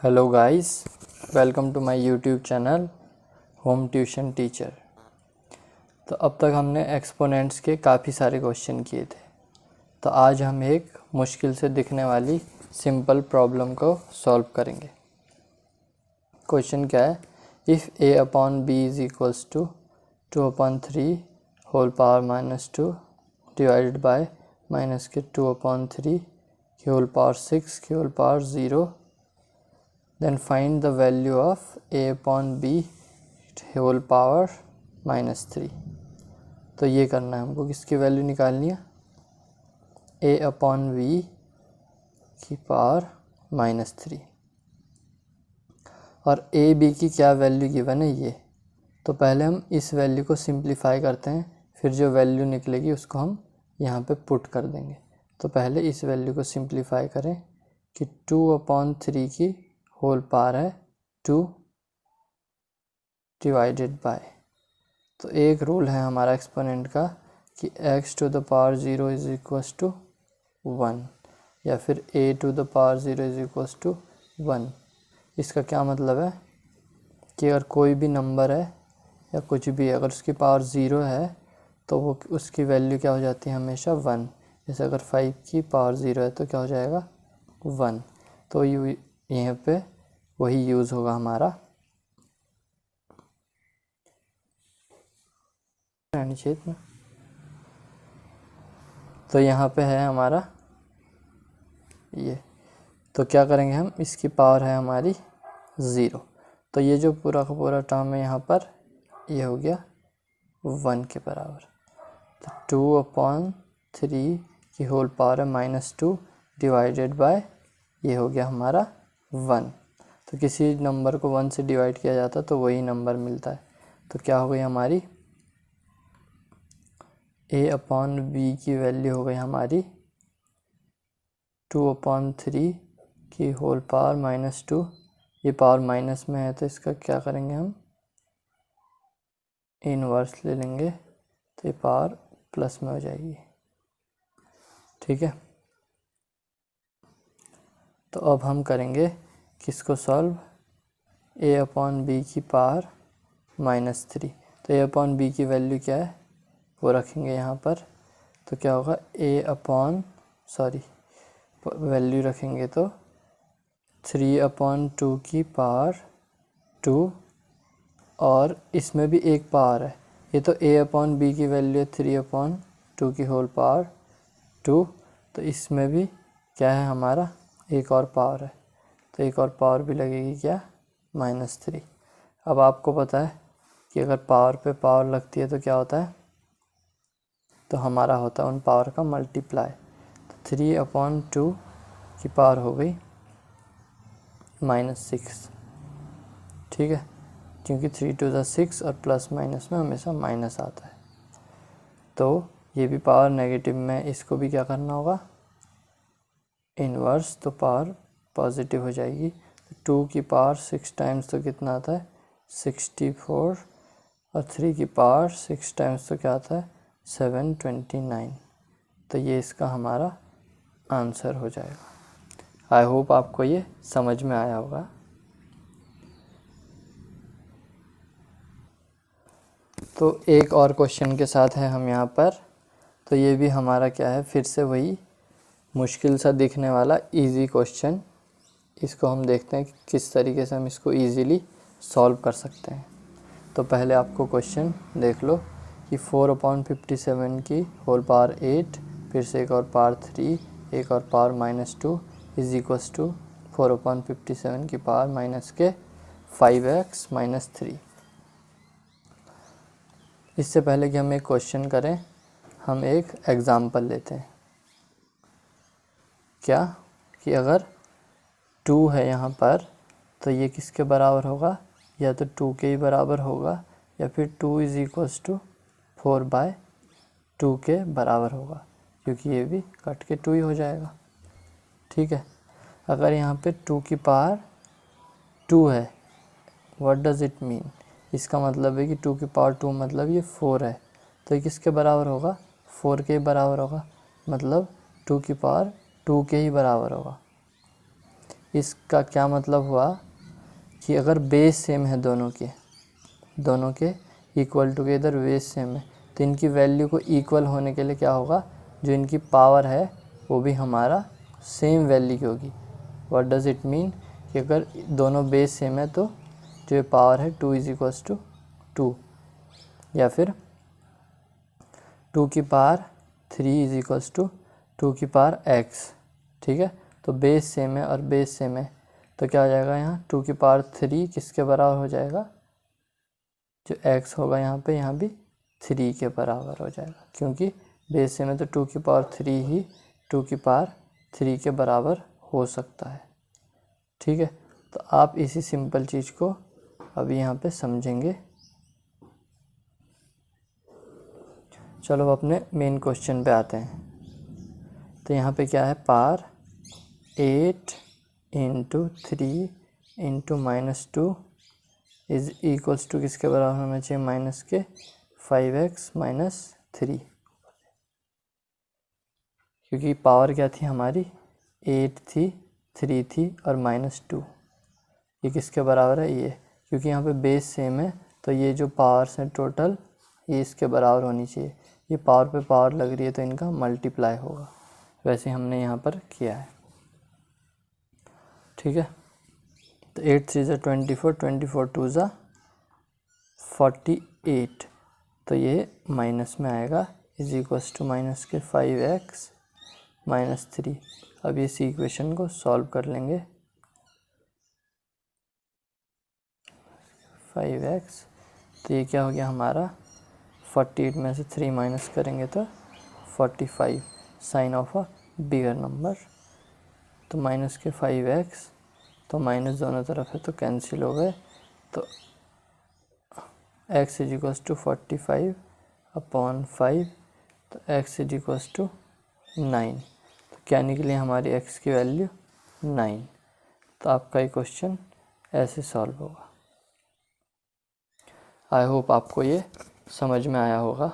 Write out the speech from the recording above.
Hello guys, welcome to my YouTube channel home tuition teacher. तो अब तक हमने एक्सपोनेंट्स के काफ़ी सारे क्वेश्चन किए थे। तो आज हम एक मुश्किल से दिखने वाली सिंपल प्रॉब्लम को सॉल्व करेंगे। क्वेश्चन क्या है, if a upon b is equals to 2/3 whole power -2 divided by minus के 2/3 की होल पावर 6 की whole power 0, then find the value of a upon b whole power -3। तो ये करना है हमको, किसकी वैल्यू निकालनी है, a अपॉन b की पावर -3 और a b की क्या वैल्यू गिवन है ये। तो पहले हम इस वैल्यू को सिंप्लीफाई करते हैं, फिर जो वैल्यू निकलेगी उसको हम यहाँ पे पुट कर देंगे। तो पहले इस वैल्यू को सिंप्लीफाई करें कि 2/3 की होल पावर है 2 डिवाइडेड बाय, तो एक रूल है हमारा एक्सपोनेंट का कि x to the power 0 is equals to 1 या फिर a to the power 0 is equals to 1। इसका क्या मतलब है कि अगर कोई भी नंबर है या कुछ भी अगर उसकी पावर 0 है तो वो उसकी वैल्यू क्या हो जाती है, हमेशा 1। जैसे अगर 5 की पावर 0 है तो क्या हो जाएगा, 1। तो यहाँ पे वही यूज़ होगा हमारा क्षेत्र में। तो यहाँ पे है हमारा ये, तो क्या करेंगे हम, इसकी पावर है हमारी 0, तो ये जो पूरा का पूरा टर्म है यहाँ पर ये हो गया 1 के बराबर। तो 2/3 की होल पावर है -2 डिवाइडेड बाय ये हो गया हमारा 1। तो किसी नंबर को 1 से डिवाइड किया जाता है तो वही नंबर मिलता है। तो क्या हो गई हमारी a अपॉन b की वैल्यू हो गई हमारी 2/3 की होल पावर -2। ये पावर माइनस में है तो इसका क्या करेंगे, हम इनवर्स ले लेंगे तो ये पावर प्लस में हो जाएगी। ठीक है, तो अब हम करेंगे किसको सॉल्व, a अपॉन b की पावर -3। तो a अपॉन b की वैल्यू क्या है वो रखेंगे यहाँ पर, तो क्या होगा वैल्यू रखेंगे तो 3/2 की पावर 2 और इसमें भी एक पावर है, ये तो a अपॉन b की वैल्यू है 3/2 की होल पावर 2, तो इसमें भी क्या है हमारा एक और पावर है, तो एक और पावर भी लगेगी क्या, -3। अब आपको पता है कि अगर पावर पे पावर लगती है तो क्या होता है, तो हमारा होता है उन पावर का मल्टीप्लाई। तो 3/2 की पावर हो गई -6। ठीक है, क्योंकि 3 टू द 6 और प्लस माइनस में हमेशा माइनस आता है, तो ये भी पावर नेगेटिव में, इसको भी क्या करना होगा, इनवर्स, तो पावर पॉजिटिव हो जाएगी। तो 2 की पावर 6 टाइम्स तो कितना आता है, 64, और 3 की पावर 6 टाइम्स तो क्या आता है, 729। तो ये इसका हमारा आंसर हो जाएगा। आई होप आपको ये समझ में आया होगा। तो एक और क्वेश्चन के साथ है हम यहाँ पर, तो ये भी हमारा क्या है, फिर से वही मुश्किल सा दिखने वाला इजी क्वेश्चन। इसको हम देखते हैं कि किस तरीके से हम इसको इजीली सॉल्व कर सकते हैं। तो पहले आपको क्वेश्चन देख लो कि 4/57 की होल पावर 8, फिर से एक और पावर 3, एक और पावर -2 इज इक्वल्स टू 4/57 की पावर -5x - 3। इससे पहले कि हम एक क्वेश्चन करें, हम एक एग्ज़ाम्पल लेते हैं। क्या कि अगर 2 है यहाँ पर तो ये किसके बराबर होगा, या तो 2 के ही बराबर होगा या फिर 2 इज इक्वल्स टू 4/2 के बराबर होगा, क्योंकि ये भी कट के 2 ही हो जाएगा। ठीक है, अगर यहाँ पे 2 की पावर 2 है, व्हाट डज़ इट मीन, इसका मतलब है कि 2 की पावर 2 मतलब ये 4 है, तो ये किसके बराबर होगा, 4 के ही बराबर होगा, मतलब 2 की पावर 2 के ही बराबर होगा। इसका क्या मतलब हुआ कि अगर बेस सेम है दोनों के इक्वल टू के इधर बेस सेम है, तो इनकी वैल्यू को इक्वल होने के लिए क्या होगा, जो इनकी पावर है वो भी हमारा सेम वैल्यू की होगी। व्हाट डज़ इट मीन कि अगर दोनों बेस सेम है तो जो पावर है 2 इज इक्वल्स टू 2, या फिर 2 की पावर 3 इज इक्वल्स टू 2 की पावर x। ठीक है, तो बेस सेम है और बेस सेम है तो क्या हो जाएगा, यहाँ 2 की पावर 3 किसके बराबर हो जाएगा, जो x होगा यहाँ भी 3 के बराबर हो जाएगा, क्योंकि बेस सेम है तो 2 की पावर 3 ही 2 की पावर 3 के बराबर हो सकता है। ठीक है, तो आप इसी सिंपल चीज़ को अभी यहाँ पे समझेंगे। चलो अपने मेन क्वेश्चन पे आते हैं। तो यहाँ पे क्या है, power 8 into 3 into -2 is equals to किसके बराबर होना चाहिए, माइनस के 5x - 3, क्योंकि पावर क्या थी हमारी 8 थी, 3 थी और -2, ये किसके बराबर है, ये, क्योंकि यहाँ पे बेस सेम है तो ये जो पावर्स हैं टोटल ये इसके बराबर होनी चाहिए। ये पावर पे पावर लग रही है तो इनका मल्टीप्लाई होगा, वैसे हमने यहाँ पर किया है। ठीक है, तो 8 3 ज़ा 24, 24 2 ज़ा 48, तो ये माइनस में आएगा, इज इक्वल्स टू माइनस के 5x - 3। अब इस इक्वेशन को सॉल्व कर लेंगे। 5x, तो ये क्या हो गया हमारा, 48 में से 3 माइनस करेंगे तो 45, sign of a bigger number, तो माइनस के 5x, तो माइनस दोनों तरफ है तो कैंसिल हो गए, तो x is equals to 45 upon 5, तो x इज इक्वल्स टू 9, तो क्या निकली हमारी x की वैल्यू 9। तो आपका ये क्वेश्चन ऐसे सॉल्व होगा। आई होप आपको ये समझ में आया होगा।